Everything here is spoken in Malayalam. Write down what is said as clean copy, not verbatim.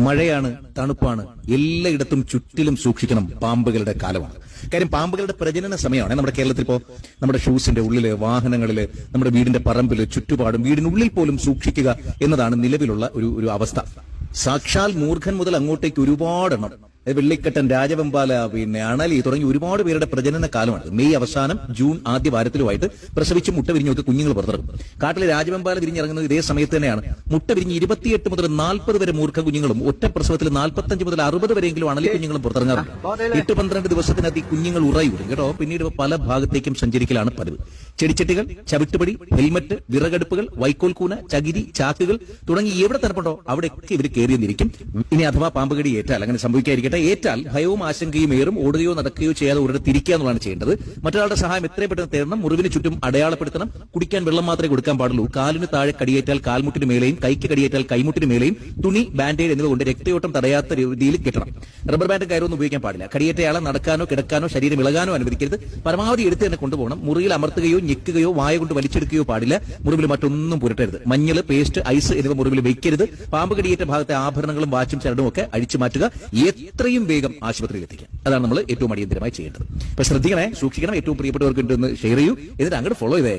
മഴയാണ്, തണുപ്പാണ്, എല്ലായിടത്തും ചുറ്റിലും സൂക്ഷിക്കണം. പാമ്പുകളുടെ കാലമാണ്. കാര്യം പാമ്പുകളുടെ പ്രജനന സമയമാണ്. നമ്മുടെ കേരളത്തിൽ ഇപ്പോ നമ്മുടെ ഷൂസിന്റെ ഉള്ളില്, വാഹനങ്ങളില്, നമ്മുടെ വീടിന്റെ പറമ്പില്, ചുറ്റുപാടും, വീടിനുള്ളിൽ പോലും സൂക്ഷിക്കുക എന്നതാണ് നിലവിലുള്ള ഒരു അവസ്ഥ. സാക്ഷാൽ മൂർഖൻ മുതൽ അങ്ങോട്ടേക്ക് ഒരുപാടെണ്ണം, വെള്ളിക്കെട്ടൻ, രാജവെമ്പാല, അണലി തുടങ്ങി ഒരുപാട് പേരുടെ പ്രജനന കാലമാണ്. മെയ് അവസാനം ജൂൺ ആദ്യ വാരത്തിലുമായിട്ട് പ്രസവിച്ച് മുട്ട വിരിഞ്ഞൊക്കെ കുഞ്ഞുങ്ങൾ പുറത്തിറക്കും. കാട്ടിലെ രാജവെമ്പാല വിരിഞ്ഞിറങ്ങുന്നത് ഇതേ സമയത്ത് തന്നെയാണ്. മുട്ട വിരിഞ്ഞ് 28 മുതൽ 40 വരെ മൂർഖ കുഞ്ഞുങ്ങളും ഒറ്റ പ്രസവത്തിൽ 45 മുതൽ 60 വരെയെങ്കിലും അണലി കുഞ്ഞുങ്ങളും പുറത്തിറങ്ങാറുണ്ട്. 8-12 ദിവസത്തിനകത്ത് ഈ കുഞ്ഞുങ്ങൾ ഉറയൂരും കേട്ടോ. പിന്നീട് പല ഭാഗത്തേക്കും സഞ്ചരിക്കലാണ് പതിവ്. ചെടിച്ചട്ടികൾ, ചവിട്ടുപടി, ഹെൽമറ്റ്, വിറകടുപ്പുകൾ, വൈക്കോൽ കൂന, ചകിരി, ചാക്കുകൾ തുടങ്ങി എവിടെ തരപ്പുണ്ടോ അവിടെയൊക്കെ ഇവർ കയറിയെന്നിരിക്കും. ഇനി അഥവാ പാമ്പുകടി ഏറ്റാൽ, അങ്ങനെ സംഭവിക്കാതിരിക്കട്ടെ, ഏറ്റാൽ ഭയവും ആശങ്കയും ഏറും ഓടുകയോ നടക്കുകയോ ചെയ്യാതെ ഒരിടത്ത് തിരിക്കുക എന്നുള്ളതാണ് ചെയ്യേണ്ടത്. മറ്റൊരാളുടെ സഹായം എത്രയും പെട്ടെന്ന് തേടണം. മുറിവിന് ചുറ്റും അടയാളപ്പെടുത്തണം. കുടിക്കാൻ വെള്ളം മാത്രമേ കൊടുക്കാൻ പാടുള്ളൂ. കാലിന് താഴെ കടിയേറ്റാൽ കാൽമുട്ടിന് മേലെയും, കൈക്ക് കടിയേറ്റാൽ കൈമുട്ടിന് മേലെയും തുണി, ബാൻഡേഡ് എന്നിവ കൊണ്ട് രക്തയോട്ടം തടയാത്ത രീതിയിൽ കെട്ടണം. റബ്ബർ ബാൻഡ് കയറൊന്നും ഉപയോഗിക്കാൻ പാടില്ല. കടിയേറ്റയാളെ നടക്കാനോ കിടക്കാനോ ശരീരം ഇളകാനോ അനുവദിക്കരുത്. പരമാവധി എടുത്ത് തന്നെ കൊണ്ടുപോകണം. മുറിയിൽ അമർത്തുകയോ ഞെക്കുകയോ വായ കൊണ്ട് വലിച്ചെടുക്കുകയോ പാടില്ല. മുറിവിൽ മറ്റൊന്നും പുരട്ടരുത്. മഞ്ഞള്, പേസ്റ്റ്, ഐസ് എന്നിവ മുറിവിൽ വെക്കരുത്. പാമ്പ് കടിയേറ്റ ഭാഗത്തെ ആഭരണങ്ങളും വാച്ചും ചരടും ഒക്കെ അഴിച്ചു മാറ്റുക. എത്രയും വേഗം ആശുപത്രിയിൽ എത്തിക്കാം. അതാണ് നമ്മൾ ഏറ്റവും അടിയന്തരമായി ചെയ്യേണ്ടത്. അപ്പൊ ശ്രദ്ധിക്കണേ, സൂക്ഷിക്കണം. ഏറ്റവും പ്രിയപ്പെട്ടവർക്ക് ഷെയർ ചെയ്യൂ. എന്നിട്ട് അങ്ങോട്ട് ഫോളോ ചെയ്തേ.